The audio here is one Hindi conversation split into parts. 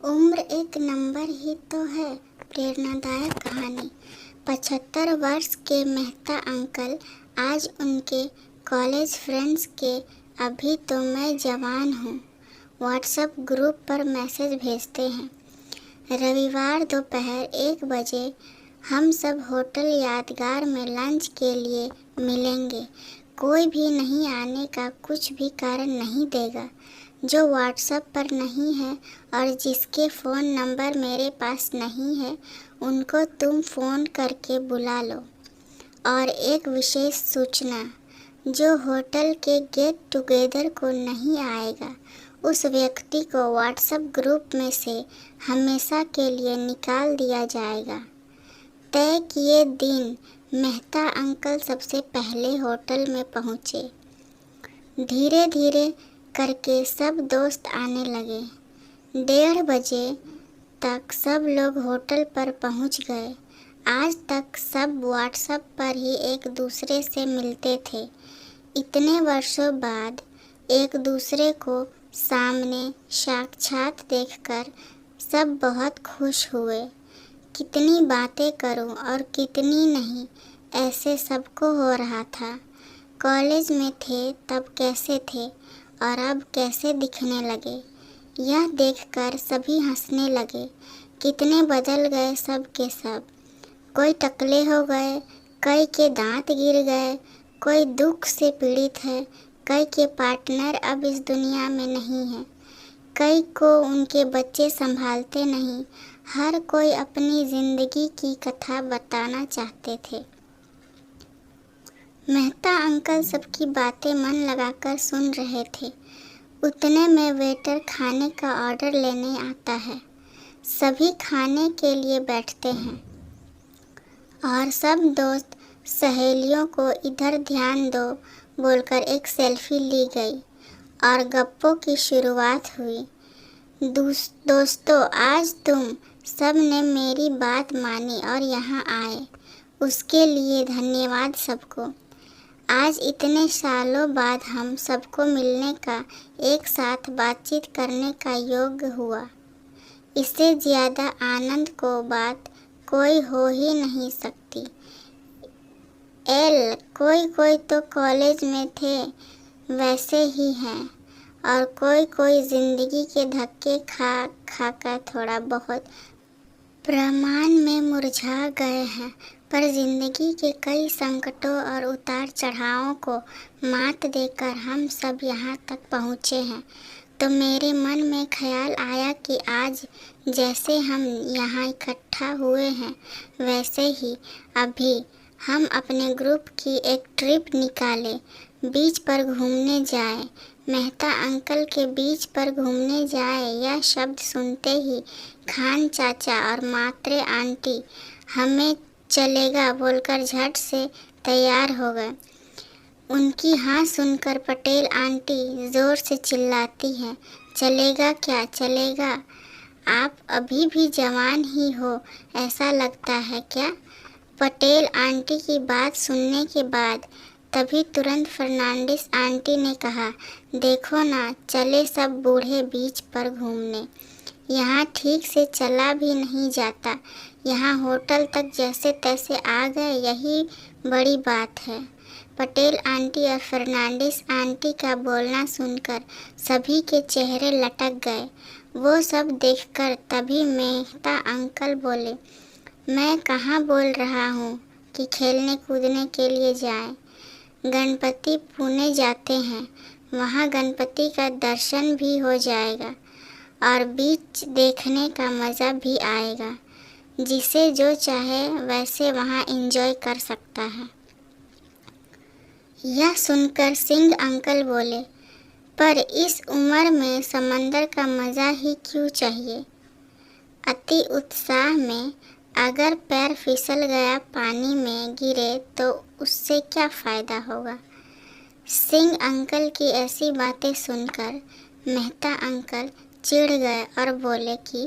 उम्र एक नंबर ही तो है। प्रेरणादायक कहानी। 75 वर्ष के मेहता अंकल आज उनके कॉलेज फ्रेंड्स के अभी तो मैं जवान हूँ व्हाट्सएप ग्रुप पर मैसेज भेजते हैं। रविवार दोपहर 1 बजे हम सब होटल यादगार में लंच के लिए मिलेंगे। कोई भी नहीं आने का कुछ भी कारण नहीं देगा। जो व्हाट्सएप पर नहीं है और जिसके फ़ोन नंबर मेरे पास नहीं है उनको तुम फ़ोन करके बुला लो। और एक विशेष सूचना, जो होटल के गेट टुगेदर को नहीं आएगा उस व्यक्ति को व्हाट्सएप ग्रुप में से हमेशा के लिए निकाल दिया जाएगा। तय किए दिन मेहता अंकल सबसे पहले होटल में पहुँचे। धीरे धीरे करके सब दोस्त आने लगे। 1:30 बजे तक सब लोग होटल पर पहुंच गए। आज तक सब व्हाट्सएप पर ही एक दूसरे से मिलते थे। इतने वर्षों बाद एक दूसरे को सामने साक्षात देखकर सब बहुत खुश हुए। कितनी बातें करूं और कितनी नहीं, ऐसे सबको हो रहा था। कॉलेज में थे तब कैसे थे और अब कैसे दिखने लगे, यह देखकर सभी हंसने लगे। कितने बदल गए सब के सब। कोई टकले हो गए, कई के दांत गिर गए, कोई दुख से पीड़ित है, कई के पार्टनर अब इस दुनिया में नहीं है, कई को उनके बच्चे संभालते नहीं। हर कोई अपनी ज़िंदगी की कथा बताना चाहते थे। मेहता अंकल सबकी बातें मन लगाकर सुन रहे थे। उतने में वेटर खाने का ऑर्डर लेने आता है। सभी खाने के लिए बैठते हैं और सब दोस्त सहेलियों को इधर ध्यान दो बोलकर एक सेल्फी ली गई और गप्पों की शुरुआत हुई। दोस्तों, आज तुम सब ने मेरी बात मानी और यहाँ आए, उसके लिए धन्यवाद सबको। आज इतने सालों बाद हम सबको मिलने का, एक साथ बातचीत करने का योग हुआ। इससे ज़्यादा आनंद को बात कोई हो ही नहीं सकती। कोई तो कॉलेज में थे वैसे ही हैं और कोई ज़िंदगी के धक्के खा कर थोड़ा बहुत प्रमाण में मुरझा गए हैं, पर ज़िंदगी के कई संकटों और उतार चढ़ावों को मात देकर हम सब यहाँ तक पहुँचे हैं। तो मेरे मन में ख्याल आया कि आज जैसे हम यहाँ इकट्ठा हुए हैं वैसे ही अभी हम अपने ग्रुप की एक ट्रिप निकालें, बीच पर घूमने जाएं। मेहता अंकल के बीच पर घूमने जाए यह शब्द सुनते ही खान चाचा और मात्रे आंटी हमें चलेगा बोलकर झट से तैयार हो गए। उनकी हाँ सुनकर पटेल आंटी ज़ोर से चिल्लाती हैं, चलेगा क्या चलेगा? आप अभी भी जवान ही हो ऐसा लगता है क्या? पटेल आंटी की बात सुनने के बाद तभी तुरंत फर्नांडिस आंटी ने कहा, देखो ना, चले सब बूढ़े बीच पर घूमने। यहाँ ठीक से चला भी नहीं जाता, यहाँ होटल तक जैसे तैसे आ गए, यही बड़ी बात है। पटेल आंटी और फर्नांडिस आंटी का बोलना सुनकर सभी के चेहरे लटक गए। वो सब देखकर तभी मेहता अंकल बोले, मैं कहाँ बोल रहा हूँ कि खेलने कूदने के लिए जाएं। गणपति पुणे जाते हैं, वहाँ गणपति का दर्शन भी हो जाएगा और बीच देखने का मज़ा भी आएगा। जिसे जो चाहे वैसे वहाँ एंजॉय कर सकता है। यह सुनकर सिंह अंकल बोले, पर इस उम्र में समंदर का मज़ा ही क्यों चाहिए? अति उत्साह में अगर पैर फिसल गया पानी में गिरे तो उससे क्या फ़ायदा होगा? सिंह अंकल की ऐसी बातें सुनकर मेहता अंकल चिढ़ गए और बोले कि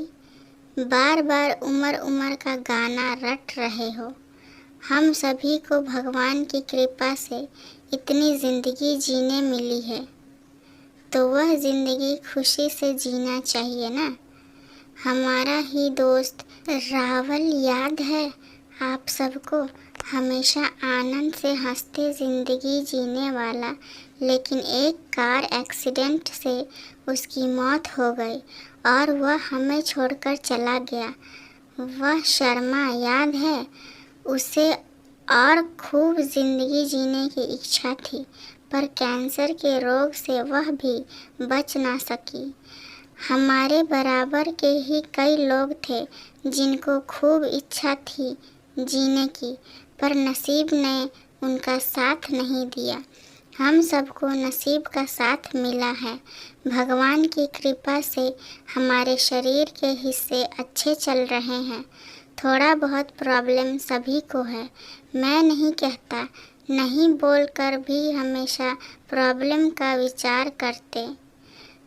बार बार उम्र का गाना रट रहे हो। हम सभी को भगवान की कृपा से इतनी ज़िंदगी जीने मिली है तो वह ज़िंदगी खुशी से जीना चाहिए ना। हमारा ही दोस्त रावल याद है आप सबको? हमेशा आनंद से हंसते ज़िंदगी जीने वाला, लेकिन एक कार एक्सीडेंट से उसकी मौत हो गई और वह हमें छोड़कर चला गया। वह शर्मा याद है? उसे और खूब ज़िंदगी जीने की इच्छा थी, पर कैंसर के रोग से वह भी बच ना सकी। हमारे बराबर के ही कई लोग थे जिनको खूब इच्छा थी जीने की, पर नसीब ने उनका साथ नहीं दिया। हम सबको नसीब का साथ मिला है। भगवान की कृपा से हमारे शरीर के हिस्से अच्छे चल रहे हैं। थोड़ा बहुत प्रॉब्लम सभी को है, मैं नहीं कहता। नहीं बोलकर भी हमेशा प्रॉब्लम का विचार करते।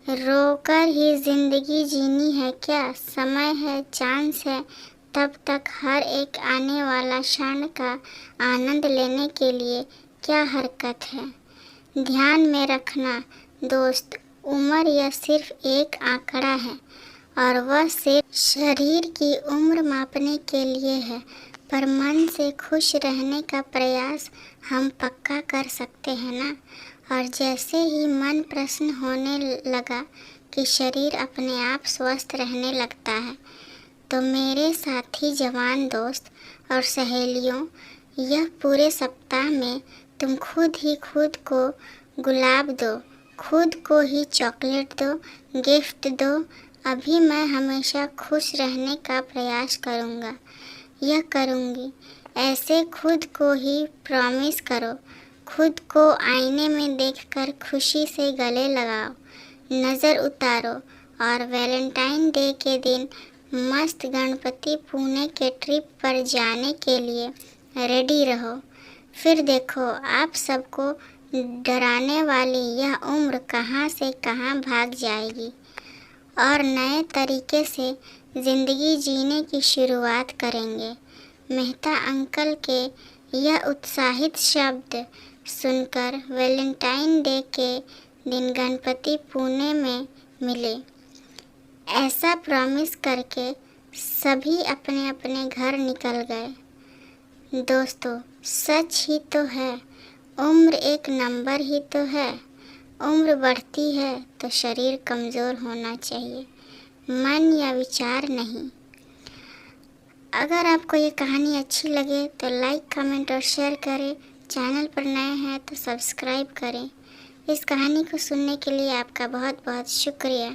रोकर ही ज़िंदगी जीनी है क्या? समय है, चांस है, तब तक हर एक आने वाला क्षण का आनंद लेने के लिए क्या हरकत है? ध्यान में रखना दोस्त, उम्र यह सिर्फ एक आंकड़ा है और वह सिर्फ शरीर की उम्र मापने के लिए है, पर मन से खुश रहने का प्रयास हम पक्का कर सकते हैं ना। और जैसे ही मन प्रसन्न होने लगा कि शरीर अपने आप स्वस्थ रहने लगता है। तो मेरे साथी जवान दोस्त और सहेलियों, यह पूरे सप्ताह में तुम खुद ही खुद को गुलाब दो, खुद को ही चॉकलेट दो, गिफ्ट दो। अभी मैं हमेशा खुश रहने का प्रयास करूँगा, यह करूँगी। ऐसे खुद को ही प्रॉमिस करो। खुद को आईने में देखकर खुशी से गले लगाओ, नज़र उतारो और वैलेंटाइन डे के दिन मस्त गणपति पुणे के ट्रिप पर जाने के लिए रेडी रहो। फिर देखो आप सबको डराने वाली यह उम्र कहाँ से कहाँ भाग जाएगी और नए तरीके से ज़िंदगी जीने की शुरुआत करेंगे। मेहता अंकल के यह उत्साहित शब्द सुनकर वैलेंटाइन डे के दिन गणपति पुणे में मिले। ऐसा प्रॉमिस करके सभी अपने अपने घर निकल गए। दोस्तों, सच ही तो है, उम्र एक नंबर ही तो है। उम्र बढ़ती है तो शरीर कमज़ोर होना चाहिए, मन या विचार नहीं। अगर आपको ये कहानी अच्छी लगे तो लाइक, कमेंट और शेयर करें। चैनल पर नए हैं तो सब्सक्राइब करें। इस कहानी को सुनने के लिए आपका बहुत बहुत शुक्रिया।